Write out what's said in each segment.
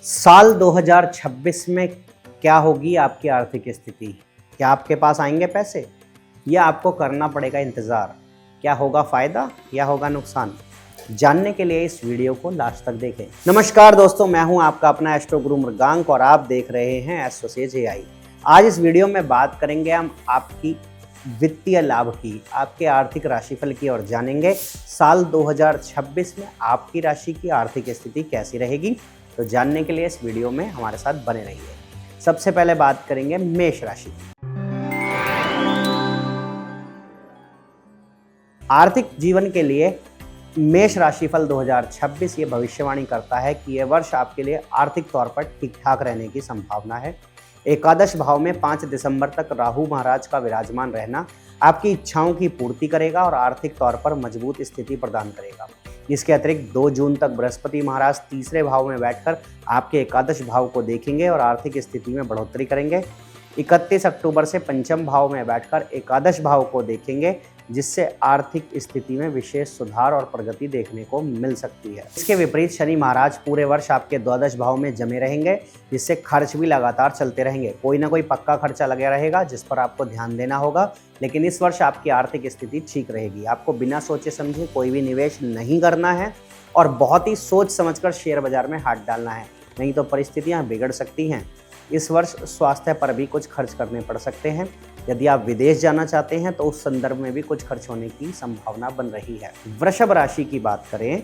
साल 2026 में क्या होगी आपकी आर्थिक स्थिति? क्या आपके पास आएंगे पैसे या आपको करना पड़ेगा इंतज़ार? क्या होगा फ़ायदा या होगा नुकसान? जानने के लिए इस वीडियो को लास्ट तक देखें। नमस्कार दोस्तों, मैं हूं आपका अपना एस्ट्रो गुरु मृगांक और आप देख रहे हैं एस्ट्रोसेज एआई। आज इस वीडियो में बात करेंगे हम आपकी वित्तीय लाभ की, आपके आर्थिक राशिफल की और जानेंगे साल 2026 में आपकी राशि की आर्थिक स्थिति कैसी रहेगी। तो जानने के लिए इस वीडियो में हमारे साथ बने रहिए। सबसे पहले बात करेंगे मेष राशि। आर्थिक जीवन के लिए मेष राशिफल 2026 ये भविष्यवाणी करता है कि यह वर्ष आपके लिए आर्थिक तौर पर ठीक ठाक रहने की संभावना है। एकादश भाव में 5 दिसंबर तक राहु महाराज का विराजमान रहना आपकी इच्छाओं की पूर्ति करेगा और आर्थिक तौर पर मजबूत स्थिति प्रदान करेगा। इसके अतिरिक्त 2 जून तक बृहस्पति महाराज तीसरे भाव में बैठकर आपके एकादश भाव को देखेंगे और आर्थिक स्थिति में बढ़ोतरी करेंगे। 31 अक्टूबर से पंचम भाव में बैठकर एकादश भाव को देखेंगे, जिससे आर्थिक स्थिति में विशेष सुधार और प्रगति देखने को मिल सकती है। इसके विपरीत शनि महाराज पूरे वर्ष आपके द्वादश भाव में जमे रहेंगे, जिससे खर्च भी लगातार चलते रहेंगे। कोई ना कोई पक्का खर्चा लगा रहेगा जिस पर आपको ध्यान देना होगा, लेकिन इस वर्ष आपकी आर्थिक स्थिति ठीक रहेगी। आपको बिना सोचे समझे कोई भी निवेश नहीं करना है और बहुत ही सोच समझकर शेयर बाजार में हाथ डालना है, नहीं तो परिस्थितियाँ बिगड़ सकती हैं। इस वर्ष स्वास्थ्य पर भी कुछ खर्च करने पड़ सकते हैं। यदि आप विदेश जाना चाहते हैं तो उस संदर्भ में भी कुछ खर्च होने की संभावना बन रही है। वृषभ राशि की बात करें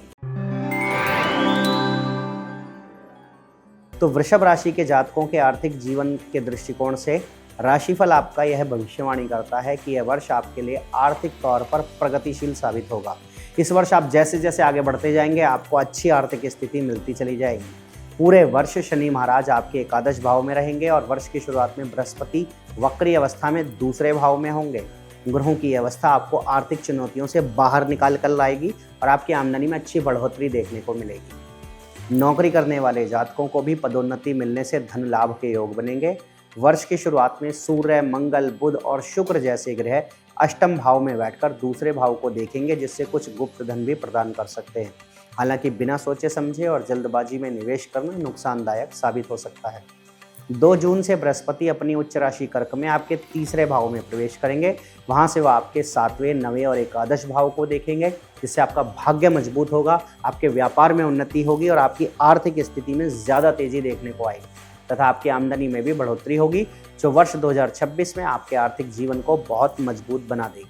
तो वृषभ राशि के जातकों के आर्थिक जीवन के दृष्टिकोण से राशिफल आपका यह भविष्यवाणी करता है कि यह वर्ष आपके लिए आर्थिक तौर पर प्रगतिशील साबित होगा। इस वर्ष आप जैसे जैसे आगे बढ़ते जाएंगे आपको अच्छी आर्थिक स्थिति मिलती चली जाएगी। पूरे वर्ष शनि महाराज आपके एकादश भाव में रहेंगे और वर्ष की शुरुआत में बृहस्पति वक्री अवस्था में दूसरे भाव में होंगे। ग्रहों की अवस्था आपको आर्थिक चुनौतियों से बाहर निकाल कर लाएगी और आपकी आमदनी में अच्छी बढ़ोतरी देखने को मिलेगी। नौकरी करने वाले जातकों को भी पदोन्नति मिलने से धन लाभ के योग बनेंगे। वर्ष की शुरुआत में सूर्य, मंगल, बुध और शुक्र जैसे ग्रह अष्टम भाव में बैठकर दूसरे भाव को देखेंगे, जिससे कुछ गुप्त धन भी प्रदान कर सकते हैं। हालांकि बिना सोचे समझे और जल्दबाजी में निवेश करना नुकसानदायक साबित हो सकता है। 2 जून से बृहस्पति अपनी उच्च राशि कर्क में आपके तीसरे भाव में प्रवेश करेंगे। वहां से वह आपके 7वें, 9वें और एकादश भाव को देखेंगे, जिससे आपका भाग्य मजबूत होगा, आपके व्यापार में उन्नति होगी और आपकी आर्थिक स्थिति में ज़्यादा तेजी देखने को आएगी तथा आपकी आमदनी में भी बढ़ोतरी होगी, जो वर्ष 2026 में आपके आर्थिक जीवन को बहुत मजबूत बना देगी।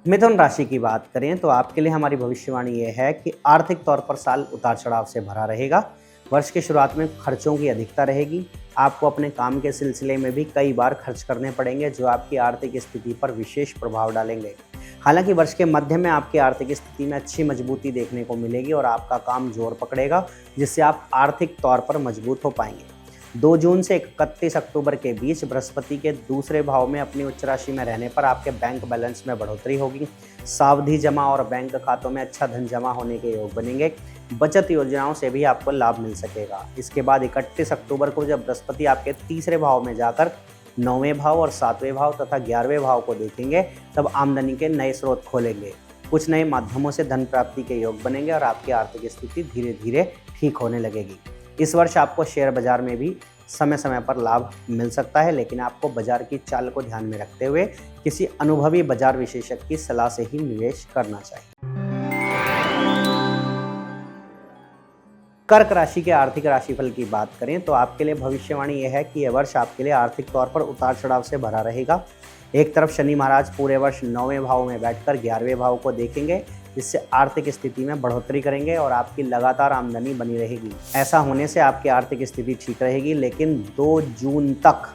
मिथुन राशि की बात करें तो आपके लिए हमारी भविष्यवाणी ये है कि आर्थिक तौर पर साल उतार चढ़ाव से भरा रहेगा। वर्ष की शुरुआत में खर्चों की अधिकता रहेगी। आपको अपने काम के सिलसिले में भी कई बार खर्च करने पड़ेंगे, जो आपकी आर्थिक स्थिति पर विशेष प्रभाव डालेंगे। हालांकि वर्ष के मध्य में आपकी आर्थिक स्थिति में अच्छी मजबूती देखने को मिलेगी और आपका काम जोर पकड़ेगा, जिससे आप आर्थिक तौर पर मजबूत हो पाएंगे। 2 जून से 31 अक्टूबर के बीच बृहस्पति के दूसरे भाव में अपनी उच्च राशि में रहने पर आपके बैंक बैलेंस में बढ़ोतरी होगी। सावधि जमा और बैंक खातों में अच्छा धन जमा होने के योग बनेंगे। बचत योजनाओं से भी आपको लाभ मिल सकेगा। इसके बाद 31 अक्टूबर को जब बृहस्पति आपके तीसरे भाव में जाकर 9वें भाव और 7वें भाव तथा 11वें भाव को देखेंगे, तब आमदनी के नए स्रोत खोलेंगे। कुछ नए माध्यमों से धन प्राप्ति के योग बनेंगे और आपकी आर्थिक स्थिति धीरे धीरे ठीक होने लगेगी। इस वर्ष आपको शेयर बाजार में भी समय समय पर लाभ मिल सकता है, लेकिन आपको बाजार की चाल को ध्यान में रखते हुए किसी अनुभवी बाजार विशेषज्ञ की सलाह से ही निवेश करना चाहिए। कर्क राशि के आर्थिक राशिफल की बात करें तो आपके लिए भविष्यवाणी यह है कि यह वर्ष आपके लिए आर्थिक तौर पर उतार चढ़ाव से भरा रहेगा। एक तरफ शनि महाराज पूरे वर्ष 9वें भाव में बैठकर 11वें भाव को देखेंगे, जिससे आर्थिक स्थिति में बढ़ोतरी करेंगे और आपकी लगातार आमदनी बनी रहेगी। ऐसा होने से आपकी आर्थिक स्थिति ठीक रहेगी, लेकिन 2 जून तक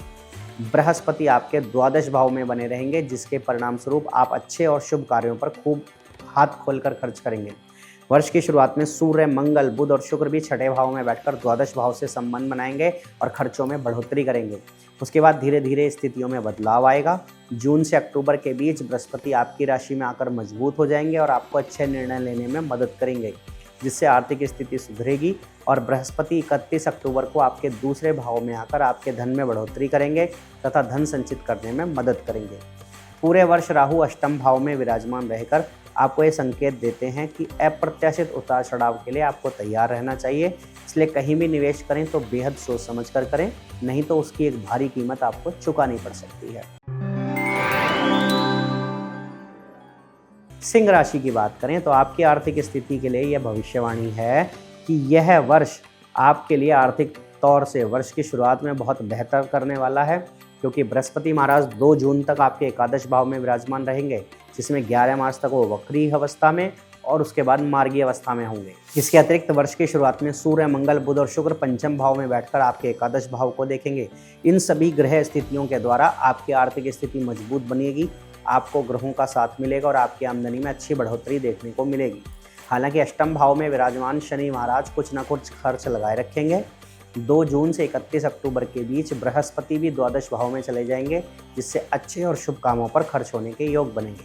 बृहस्पति आपके द्वादश भाव में बने रहेंगे, जिसके परिणाम स्वरूप आप अच्छे और शुभ कार्यों पर खूब हाथ खोलकर खर्च करेंगे। वर्ष की शुरुआत में सूर्य, मंगल, बुध और शुक्र भी 6ठे भाव में बैठकर द्वादश भाव से संबंध बनाएंगे और खर्चों में बढ़ोतरी करेंगे। उसके बाद धीरे धीरे स्थितियों में बदलाव आएगा। जून से अक्टूबर के बीच बृहस्पति आपकी राशि में आकर मजबूत हो जाएंगे और आपको अच्छे निर्णय लेने में मदद करेंगे, जिससे आर्थिक स्थिति सुधरेगी। और बृहस्पति 31 अक्टूबर को आपके दूसरे भाव में आकर आपके धन में बढ़ोतरी करेंगे तथा धन संचित करने में मदद करेंगे। पूरे वर्ष राहु अष्टम भाव में विराजमान रहकर आपको ये संकेत देते हैं कि अप्रत्याशित उतार चढ़ाव के लिए आपको तैयार रहना चाहिए। इसलिए कहीं भी निवेश करें तो बेहद सोच समझ कर करें, नहीं तो उसकी एक भारी कीमत आपको चुकानी पड़ सकती है। सिंह राशि की बात करें तो आपकी आर्थिक स्थिति के लिए यह भविष्यवाणी है कि यह वर्ष आपके लिए आर्थिक तौर से वर्ष की शुरुआत में बहुत बेहतर करने वाला है, क्योंकि बृहस्पति महाराज 2 जून तक आपके एकादश भाव में विराजमान रहेंगे, जिसमें 11 मार्च तक वो वक्री अवस्था में और उसके बाद मार्गी अवस्था में होंगे। इसके अतिरिक्त वर्ष की शुरुआत में सूर्य, मंगल, बुध और शुक्र पंचम भाव में बैठकर आपके एकादश भाव को देखेंगे। इन सभी ग्रह स्थितियों के द्वारा आपकी आर्थिक स्थिति मजबूत बनेगी, आपको ग्रहों का साथ मिलेगा और आपकी आमदनी में अच्छी बढ़ोतरी देखने को मिलेगी। हालांकि अष्टम भाव में विराजमान शनि महाराज कुछ न कुछ खर्च लगाए रखेंगे। 2 जून से 31 अक्टूबर के बीच बृहस्पति भी द्वादश भाव में चले जाएंगे, जिससे अच्छे और शुभ कामों पर खर्च होने के योग बनेंगे।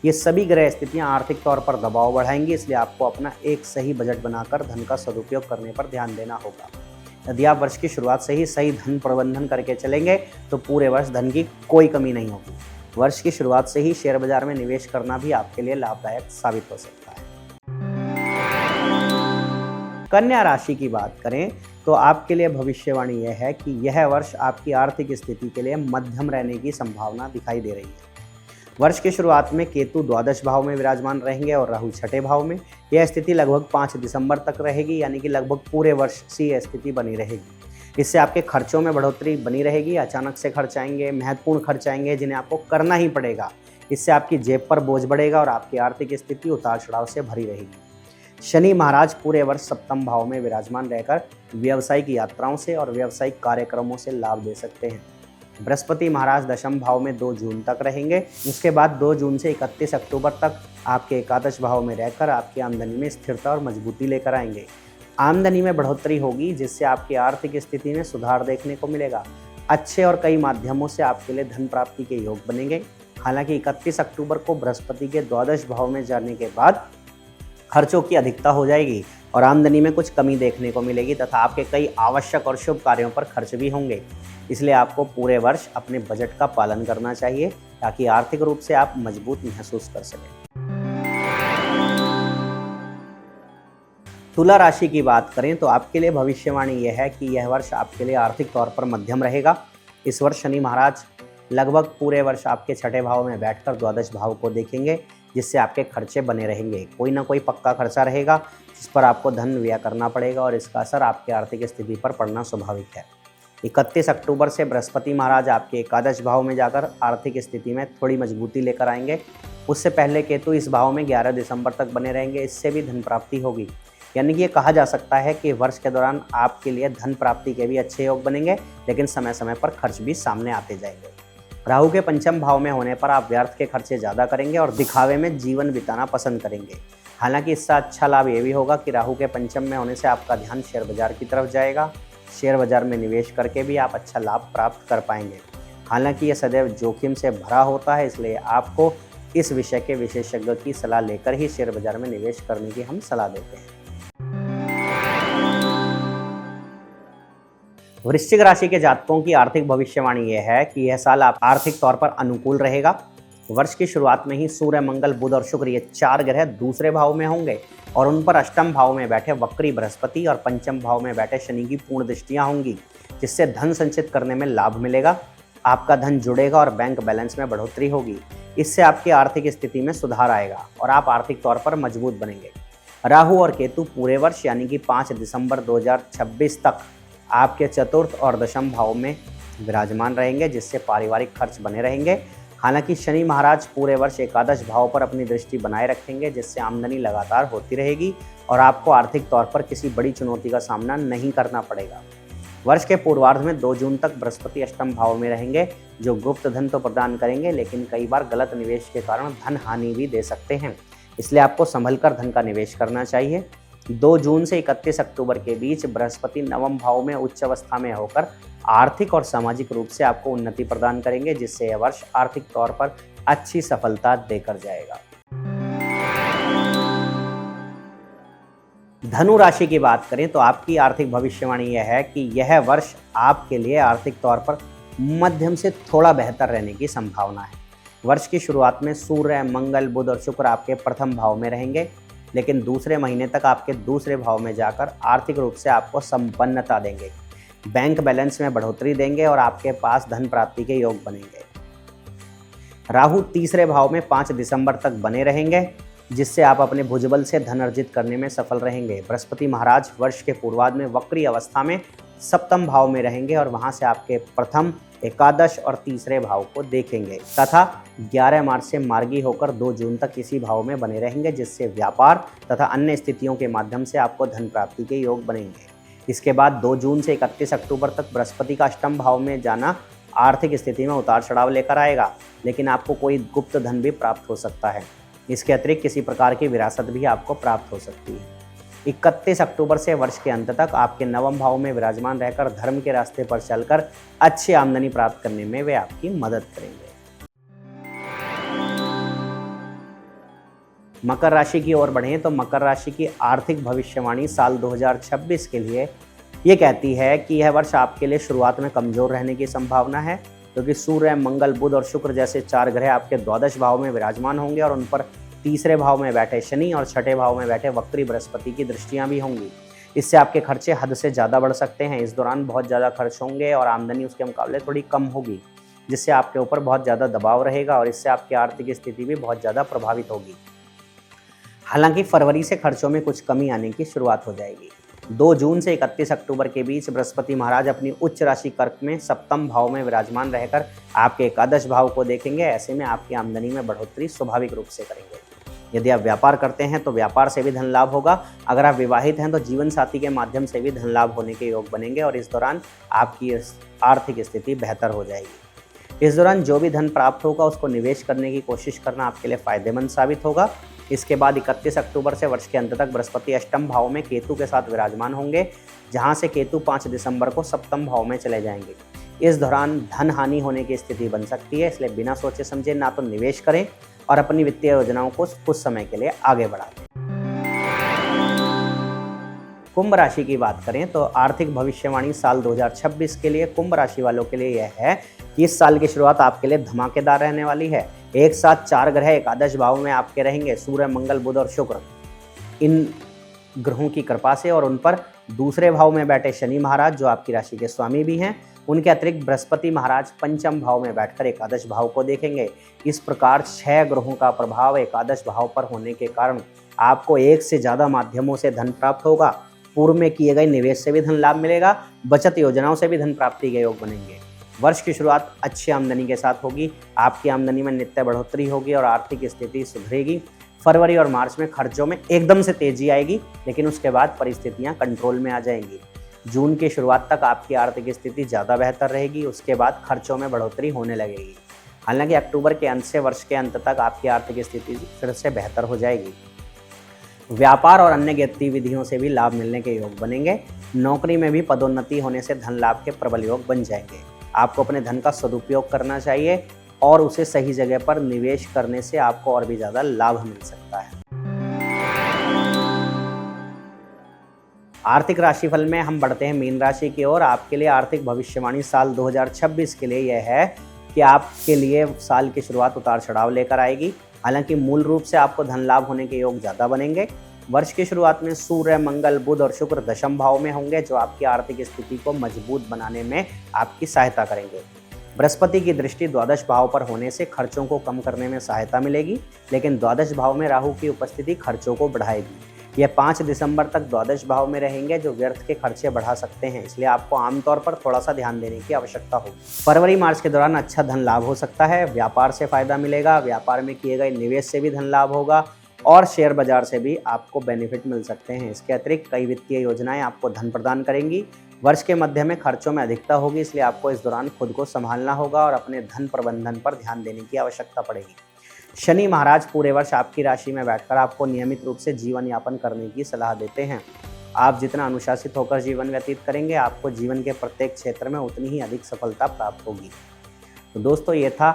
ये सभी ग्रह स्थितियां आर्थिक तौर पर दबाव बढ़ाएंगी, इसलिए आपको अपना एक सही बजट बनाकर धन का सदुपयोग करने पर ध्यान देना होगा। यदि आप वर्ष की शुरुआत से ही सही धन प्रबंधन करके चलेंगे तो पूरे वर्ष धन की कोई कमी नहीं होगी। वर्ष की शुरुआत से ही शेयर बाजार में निवेश करना भी आपके लिए लाभदायक साबित हो सकता है। कन्या राशि की बात करें तो आपके लिए भविष्यवाणी यह है कि यह वर्ष आपकी आर्थिक स्थिति के लिए मध्यम रहने की संभावना दिखाई दे रही है। वर्ष की शुरुआत में केतु द्वादश भाव में विराजमान रहेंगे और राहु छठे भाव में। यह स्थिति लगभग 5 दिसंबर तक रहेगी, यानी कि लगभग पूरे वर्ष से यह स्थिति बनी रहेगी। इससे आपके खर्चों में बढ़ोतरी बनी रहेगी। अचानक से खर्च आएंगे, महत्वपूर्ण खर्च आएंगे जिन्हें आपको करना ही पड़ेगा। इससे आपकी जेब पर बोझ बढ़ेगा और आपकी आर्थिक स्थिति उतार चढ़ाव से भरी रहेगी। शनि महाराज पूरे वर्ष सप्तम भाव में विराजमान रहकर व्यावसायिक यात्राओं से और व्यावसायिक कार्यक्रमों से लाभ दे सकते हैं। बृहस्पति महाराज दशम भाव में 2 जून तक रहेंगे। उसके बाद 2 जून से 31 अक्टूबर तक आपके एकादश भाव में रहकर आपकी आमदनी में स्थिरता और मजबूती लेकर आएंगे। आमदनी में बढ़ोतरी होगी, जिससे आपकी आर्थिक स्थिति में सुधार देखने को मिलेगा। अच्छे और कई माध्यमों से आपके लिए धन प्राप्ति के योग बनेंगे। हालांकि 31 अक्टूबर को बृहस्पति के द्वादश भाव में जाने के बाद खर्चों की अधिकता हो जाएगी और आमदनी में कुछ कमी देखने को मिलेगी तथा आपके कई आवश्यक और शुभ कार्यों पर खर्च भी होंगे। इसलिए आपको पूरे वर्ष अपने बजट का पालन करना चाहिए ताकि आर्थिक रूप से आप मजबूत महसूस कर सकें। तुला राशि की बात करें तो आपके लिए भविष्यवाणी यह है कि यह वर्ष आपके लिए आर्थिक तौर पर मध्यम रहेगा। इस वर्ष शनि महाराज लगभग पूरे वर्ष आपके छठे भाव में बैठकर द्वादश भाव को देखेंगे, जिससे आपके खर्चे बने रहेंगे। कोई ना कोई पक्का खर्चा रहेगा जिस पर आपको धन व्यय करना पड़ेगा और इसका असर आपकी आर्थिक स्थिति पर पड़ना स्वाभाविक है। 31 अक्टूबर से बृहस्पति महाराज आपके एकादश भाव में जाकर आर्थिक स्थिति में थोड़ी मजबूती लेकर आएंगे। उससे पहले केतु इस भाव में 11 दिसंबर तक बने रहेंगे। इससे भी धन प्राप्ति होगी, यानी कि ये कहा जा सकता है कि वर्ष के दौरान आपके लिए धन प्राप्ति के भी अच्छे योग बनेंगे, लेकिन समय समय पर खर्च भी सामने आते जाएंगे। राहु के पंचम भाव में होने पर आप व्यर्थ के खर्चे ज़्यादा करेंगे और दिखावे में जीवन बिताना पसंद करेंगे। हालांकि इससे अच्छा लाभ ये भी होगा कि राहु के पंचम में होने से आपका ध्यान शेयर बाजार की तरफ जाएगा। शेयर बाजार में निवेश करके भी आप अच्छा लाभ प्राप्त कर पाएंगे। हालांकि यह सदैव जोखिम से भरा होता है, इसलिए आपको इस विषय के विशेषज्ञ की सलाह लेकर ही शेयर बाजार में निवेश करने की हम सलाह देते हैं। वृश्चिक राशि के जातकों की आर्थिक भविष्यवाणी यह है कि यह साल आप आर्थिक तौर पर अनुकूल रहेगा। वर्ष की शुरुआत में ही सूर्य, मंगल, बुध और शुक्र ये 4 ग्रह दूसरे भाव में होंगे और उन पर अष्टम भाव में बैठे वक्री बृहस्पति और पंचम भाव में बैठे शनि की पूर्ण दृष्टियां होंगी, जिससे धन संचित करने में लाभ मिलेगा। आपका धन जुड़ेगा और बैंक बैलेंस में बढ़ोतरी होगी। इससे आपकी आर्थिक स्थिति में सुधार आएगा और आप आर्थिक तौर पर मजबूत बनेंगे। राहु और केतु पूरे वर्ष यानी कि 5 दिसंबर 2026 तक आपके चतुर्थ और दशम भाव में विराजमान रहेंगे, जिससे पारिवारिक खर्च बने रहेंगे। हालांकि शनि महाराज पूरे वर्ष एकादश भाव पर अपनी दृष्टि बनाए रखेंगे, जिससे आमदनी लगातार होती रहेगी और आपको आर्थिक तौर पर किसी बड़ी चुनौती का सामना नहीं करना पड़ेगा। वर्ष के पूर्वार्ध में 2 जून तक बृहस्पति अष्टम भाव में रहेंगे, जो गुप्त धन तो प्रदान करेंगे, लेकिन कई बार गलत निवेश के कारण धन हानि भी दे सकते हैं। इसलिए आपको संभल कर धन का निवेश करना चाहिए। 2 जून से 31 अक्टूबर के बीच बृहस्पति नवम भाव में उच्च अवस्था में होकर आर्थिक और सामाजिक रूप से आपको उन्नति प्रदान करेंगे, जिससे यह वर्ष आर्थिक तौर पर अच्छी सफलता देकर जाएगा। धनु राशि की बात करें तो आपकी आर्थिक भविष्यवाणी यह है कि यह वर्ष आपके लिए आर्थिक तौर पर मध्यम से थोड़ा बेहतर रहने की संभावना है। वर्ष की शुरुआत में सूर्य, मंगल, बुध और शुक्र आपके प्रथम भाव में रहेंगे, लेकिन दूसरे महीने तक आपके दूसरे भाव में जाकर आर्थिक रूप से आपको संपन्नता देंगे, बैंक बैलेंस में बढ़ोतरी देंगे और आपके पास धन प्राप्ति के योग बनेंगे। राहु तीसरे भाव में 5 दिसंबर तक बने रहेंगे, जिससे आप अपने भुजबल से धन अर्जित करने में सफल रहेंगे। बृहस्पति महाराज वर्ष के पूर्वार्ध में वक्री अवस्था में सप्तम भाव में रहेंगे और वहां से आपके प्रथम, एकादश और तीसरे भाव को देखेंगे तथा 11 मार्च से मार्गी होकर 2 जून तक इसी भाव में बने रहेंगे, जिससे व्यापार तथा अन्य स्थितियों के माध्यम से आपको धन प्राप्ति के योग बनेंगे। इसके बाद 2 जून से 31 अक्टूबर तक बृहस्पति का अष्टम भाव में जाना आर्थिक स्थिति में उतार चढ़ाव लेकर आएगा, लेकिन आपको कोई गुप्त धन भी प्राप्त हो सकता है। इसके अतिरिक्त किसी प्रकार की विरासत भी आपको प्राप्त हो सकती है। 31 अक्टूबर से वर्ष के अंत तक आपके नवम भाव में विराजमान रहकर धर्म के रास्ते पर चलकर अच्छी आमदनी प्राप्त करने में वे आपकी मदद करेंगे। मकर राशि की ओर बढ़ें तो मकर राशि की आर्थिक भविष्यवाणी साल 2026 के लिए ये कहती है कि यह वर्ष आपके लिए शुरुआत में कमजोर रहने की संभावना है, क्योंकि सूर्य, मंगल, बुध और शुक्र जैसे 4 ग्रह आपके द्वादश भाव में विराजमान होंगे और उन पर तीसरे भाव में बैठे शनि और छठे भाव में बैठे वक्री बृहस्पति की दृष्टियां भी होंगी। इससे आपके खर्चे हद से ज़्यादा बढ़ सकते हैं। इस दौरान बहुत ज़्यादा खर्च होंगे और आमदनी उसके मुकाबले थोड़ी कम होगी, जिससे आपके ऊपर बहुत ज़्यादा दबाव रहेगा और इससे आपकी आर्थिक स्थिति भी बहुत ज़्यादा प्रभावित होगी। हालांकि फरवरी से खर्चों में कुछ कमी आने की शुरुआत हो जाएगी। 2 जून से 31 अक्टूबर के बीच बृहस्पति महाराज अपनी उच्च राशि कर्क में सप्तम भाव में विराजमान रहकर आपके एकादश भाव को देखेंगे। ऐसे में आपकी आमदनी में बढ़ोतरी स्वाभाविक रूप से करेंगे। यदि आप व्यापार करते हैं तो व्यापार से भी धन लाभ होगा। अगर आप विवाहित हैं तो जीवन साथी के माध्यम से भी धन लाभ होने के योग बनेंगे और इस दौरान आपकी आर्थिक स्थिति बेहतर हो जाएगी। इस दौरान जो भी धन प्राप्त होगा उसको निवेश करने की कोशिश करना आपके लिए फायदेमंद साबित होगा। इसके बाद 31 अक्टूबर से वर्ष के अंत तक बृहस्पति अष्टम भाव में केतु के साथ विराजमान होंगे, जहां से केतु 5 दिसंबर को सप्तम भाव में चले जाएंगे। इस दौरान धन हानि होने की स्थिति बन सकती है, इसलिए बिना सोचे समझे ना तो निवेश करें और अपनी वित्तीय योजनाओं को कुछ समय के लिए आगे बढ़ा दें। कुंभ राशि की बात करें तो आर्थिक भविष्यवाणी साल 2026 के लिए कुंभ राशि वालों के लिए यह है कि इस साल की शुरुआत आपके लिए धमाकेदार रहने वाली है। एक साथ 4 ग्रह एकादश भाव में आपके रहेंगे, सूर्य, मंगल, बुध और शुक्र। इन ग्रहों की कृपा से और उन पर दूसरे भाव में बैठे शनि महाराज जो आपकी राशि के स्वामी भी हैं, उनके अतिरिक्त बृहस्पति महाराज पंचम भाव में बैठकर एकादश भाव को देखेंगे। इस प्रकार 6 ग्रहों का प्रभाव एकादश भाव पर होने के कारण आपको एक से ज़्यादा माध्यमों से धन प्राप्त होगा। पूर्व में किए गए निवेश से भी धन लाभ मिलेगा, बचत योजनाओं से भी धन प्राप्ति के योग बनेंगे। वर्ष की शुरुआत अच्छी आमदनी के साथ होगी। आपकी आमदनी में नित्य बढ़ोतरी होगी और आर्थिक स्थिति सुधरेगी। फरवरी और मार्च में खर्चों में एकदम से तेजी आएगी, लेकिन उसके बाद परिस्थितियां कंट्रोल में आ जाएंगी। जून की शुरुआत तक आपकी आर्थिक स्थिति ज़्यादा बेहतर रहेगी, उसके बाद खर्चों में बढ़ोतरी होने लगेगी। हालांकि अक्टूबर के अंत से वर्ष के अंत तक आपकी आर्थिक स्थिति फिर से बेहतर हो जाएगी। व्यापार और अन्य गतिविधियों से भी लाभ मिलने के योग बनेंगे। नौकरी में भी पदोन्नति होने से धन लाभ के प्रबल योग बन जाएंगे। आपको अपने धन का सदुपयोग करना चाहिए और उसे सही जगह पर निवेश करने से आपको और भी ज़्यादा लाभ मिल सकता है। आर्थिक राशिफल में हम बढ़ते हैं मीन राशि की ओर। आपके लिए आर्थिक भविष्यवाणी साल 2026 के लिए यह है कि आपके लिए साल की शुरुआत उतार चढ़ाव लेकर आएगी। हालांकि मूल रूप से आपको धन लाभ होने के योग ज़्यादा बनेंगे। वर्ष की शुरुआत में सूर्य, मंगल, बुध और शुक्र दशम भाव में होंगे, जो आपकी आर्थिक स्थिति को मजबूत बनाने में आपकी सहायता करेंगे। बृहस्पति की दृष्टि द्वादश भाव पर होने से खर्चों को कम करने में सहायता मिलेगी, लेकिन द्वादश भाव में राहु की उपस्थिति खर्चों को बढ़ाएगी। यह 5 दिसंबर तक द्वादश भाव में रहेंगे, जो व्यर्थ के खर्चे बढ़ा सकते हैं, इसलिए आपको आमतौर पर थोड़ा सा ध्यान देने की आवश्यकता होगी। फरवरी मार्च के दौरान अच्छा धन लाभ हो सकता है। व्यापार से फायदा मिलेगा, व्यापार में किए गए निवेश से भी धन लाभ होगा और शेयर बाजार से भी आपको बेनिफिट मिल सकते हैं। इसके अतिरिक्त कई वित्तीय योजनाएं आपको धन प्रदान करेंगी। वर्ष के मध्य में खर्चों में अधिकता होगी, इसलिए आपको इस दौरान खुद को संभालना होगा और अपने धन प्रबंधन पर ध्यान देने की आवश्यकता पड़ेगी। शनि महाराज पूरे वर्ष आपकी राशि में बैठकर आपको नियमित रूप से जीवन यापन करने की सलाह देते हैं। आप जितना अनुशासित होकर जीवन व्यतीत करेंगे, आपको जीवन के प्रत्येक क्षेत्र में उतनी ही अधिक सफलता प्राप्त होगी। तो दोस्तों, ये था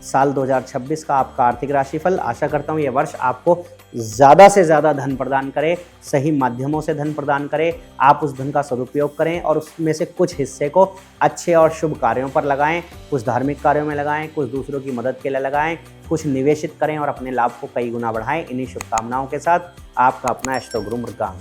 साल 2026 का आपका आर्थिक राशिफल। आशा करता हूँ ये वर्ष आपको ज़्यादा से ज़्यादा धन प्रदान करे, सही माध्यमों से धन प्रदान करे, आप उस धन का सदुपयोग करें और उसमें से कुछ हिस्से को अच्छे और शुभ कार्यों पर लगाएं, कुछ धार्मिक कार्यों में लगाएं, कुछ दूसरों की मदद के लिए लगाएं, कुछ निवेशित करें और अपने लाभ को कई गुना बढ़ाएं। इन्हीं शुभकामनाओं के साथ आपका अपना एस्ट्रो गुरु मुर्गान।